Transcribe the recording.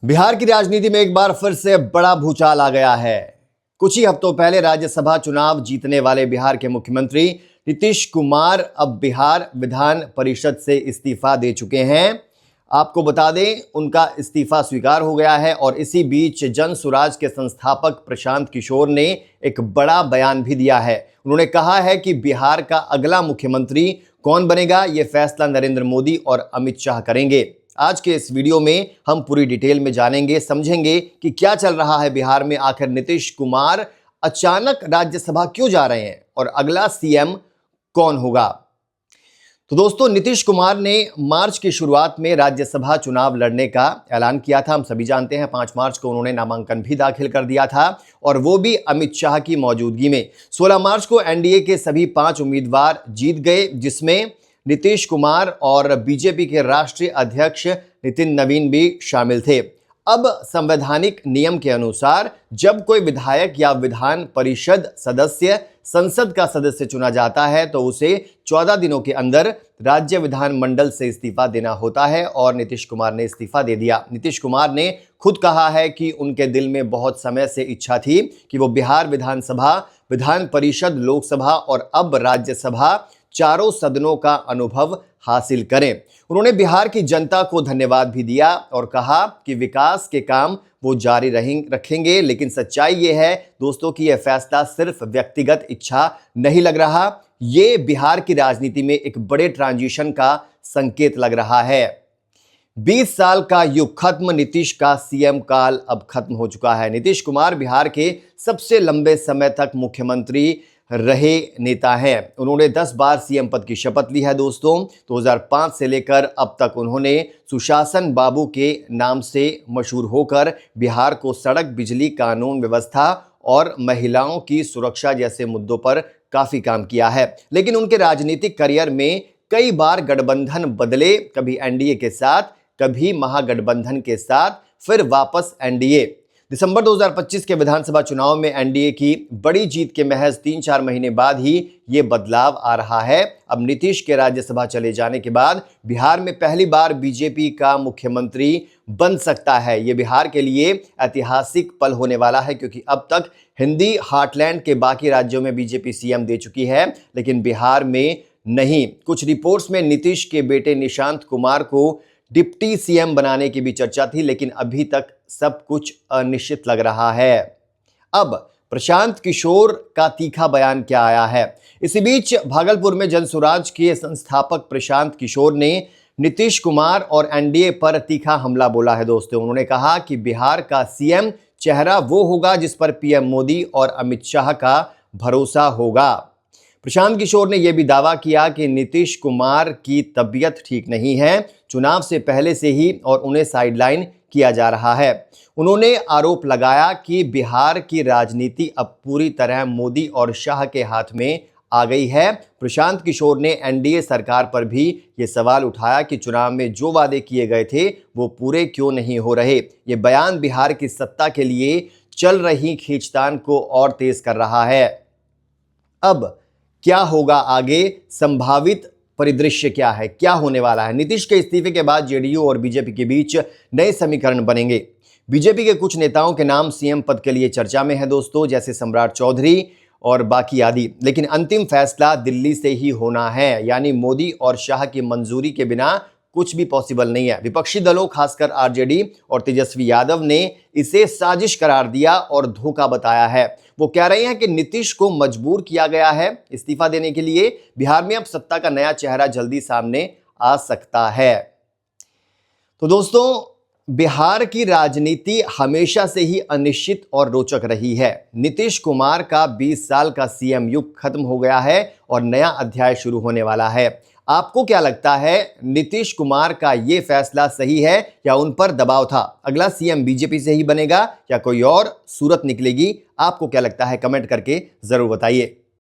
बिहार की राजनीति में एक बार फिर से बड़ा भूचाल आ गया है। कुछ ही हफ्तों पहले राज्यसभा चुनाव जीतने वाले बिहार के मुख्यमंत्री नीतीश कुमार अब बिहार विधान परिषद से इस्तीफा दे चुके हैं। आपको बता दें, उनका इस्तीफा स्वीकार हो गया है और इसी बीच जन सुराज के संस्थापक प्रशांत किशोर ने एक बड़ा बयान भी दिया है। उन्होंने कहा है कि बिहार का अगला मुख्यमंत्री कौन बनेगा, यह फैसला नरेंद्र मोदी और अमित शाह करेंगे। आज के इस वीडियो में हम पूरी डिटेल में जानेंगे, समझेंगे कि क्या चल रहा है बिहार में। आखिर नीतीश कुमार अचानक राज्यसभा क्यों जा रहे हैं और अगला सीएम कौन होगा। तो दोस्तों, नीतीश कुमार ने मार्च की शुरुआत में राज्यसभा चुनाव लड़ने का ऐलान किया था। हम सभी जानते हैं 5 मार्च को उन्होंने नामांकन भी दाखिल कर दिया था और वो भी अमित शाह की मौजूदगी में। 16 मार्च को एनडीए के सभी 5 उम्मीदवार जीत गए, जिसमें नीतीश कुमार और बीजेपी के राष्ट्रीय अध्यक्ष नितिन नवीन भी शामिल थे। अब संवैधानिक नियम के अनुसार जब कोई विधायक या विधान परिषद सदस्य संसद का सदस्य चुना जाता है तो उसे 14 दिनों के अंदर राज्य विधानमंडल से इस्तीफा देना होता है और नीतीश कुमार ने इस्तीफा दे दिया। नीतीश कुमार ने खुद कहा है कि उनके दिल में बहुत समय से इच्छा थी कि वो बिहार विधानसभा, विधान परिषद, लोकसभा और अब राज्यसभा चारों सदनों का अनुभव हासिल करें। उन्होंने बिहार की जनता को धन्यवाद भी दिया और कहा कि विकास के काम वो जारी रखेंगे। लेकिन सच्चाई ये है दोस्तों कि यह फैसला सिर्फ व्यक्तिगत इच्छा नहीं लग रहा, ये बिहार की राजनीति में एक बड़े ट्रांजिशन का संकेत लग रहा है। 20 साल का युग खत्म, नीतीश का सीएम काल अब खत्म हो चुका है। नीतीश कुमार बिहार के सबसे लंबे समय तक मुख्यमंत्री रहे नेता हैं। उन्होंने 10 बार सीएम पद की शपथ ली है दोस्तों। 2005 से लेकर अब तक उन्होंने सुशासन बाबू के नाम से मशहूर होकर बिहार को सड़क, बिजली, कानून व्यवस्था और महिलाओं की सुरक्षा जैसे मुद्दों पर काफी काम किया है। लेकिन उनके राजनीतिक करियर में कई बार गठबंधन बदले, कभी एनडीए के साथ, कभी महागठबंधन के साथ, फिर वापस एनडीए। दिसंबर 2025 के विधानसभा चुनाव में एनडीए की बड़ी जीत के महज 3-4 महीने बाद ही ये बदलाव आ रहा है। अब नीतीश के राज्यसभा चले जाने के बाद बिहार में पहली बार बीजेपी का मुख्यमंत्री बन सकता है। ये बिहार के लिए ऐतिहासिक पल होने वाला है, क्योंकि अब तक हिंदी हार्टलैंड के बाकी राज्यों में बीजेपी सीएम दे चुकी है, लेकिन बिहार में नहीं। कुछ रिपोर्ट्स में नीतीश के बेटे निशांत कुमार को डिप्टी सीएम बनाने की भी चर्चा थी, लेकिन अभी तक सब कुछ अनिश्चित लग रहा है। अब प्रशांत किशोर का तीखा बयान क्या आया है। इसी बीच भागलपुर में जनसुराज के संस्थापक प्रशांत किशोर ने नीतीश कुमार और एनडीए पर तीखा हमला बोला है दोस्तों। उन्होंने कहा कि बिहार का सीएम चेहरा वो होगा जिस पर पीएम मोदी और अमित शाह का भरोसा होगा। प्रशांत किशोर ने यह भी दावा किया कि नीतीश कुमार की तबीयत ठीक नहीं है, चुनाव से पहले से ही, और उन्हें साइडलाइन किया जा रहा है। उन्होंने आरोप लगाया कि बिहार की राजनीति अब पूरी तरह मोदी और शाह के हाथ में आ गई है। प्रशांत किशोर ने एनडीए सरकार पर भी ये सवाल उठाया कि चुनाव में जो वादे किए गए थे वो पूरे क्यों नहीं हो रहे। ये बयान बिहार की सत्ता के लिए चल रही खींचतान को और तेज कर रहा है। अब क्या होगा आगे, संभावित परिदृश्य क्या है, क्या होने वाला है। नीतीश के इस्तीफे के बाद जेडीयू और बीजेपी के बीच नए समीकरण बनेंगे। बीजेपी के कुछ नेताओं के नाम सीएम पद के लिए चर्चा में है दोस्तों, जैसे सम्राट चौधरी और बाकी आदि। लेकिन अंतिम फैसला दिल्ली से ही होना है, यानी मोदी और शाह की मंजूरी के बिना कुछ भी पॉसिबल नहीं है। विपक्षी दलों, खासकर आरजेडी और तेजस्वी यादव ने इसे साजिश करार दिया और धोखा बताया है। वो कह रहे हैं कि नीतीश को मजबूर किया गया है इस्तीफा देने के लिए। बिहार में अब सत्ता का नया चेहरा जल्दी सामने आ सकता है। तो दोस्तों, बिहार की राजनीति हमेशा से ही अनिश्चित और रोचक रही है। नीतीश कुमार का 20 साल का सीएम युग खत्म हो गया है और नया अध्याय शुरू होने वाला है। आपको क्या लगता है, नीतीश कुमार का ये फैसला सही है या उन पर दबाव था? अगला सीएम बीजेपी से ही बनेगा या कोई और सूरत निकलेगी? आपको क्या लगता है, कमेंट करके जरूर बताइए।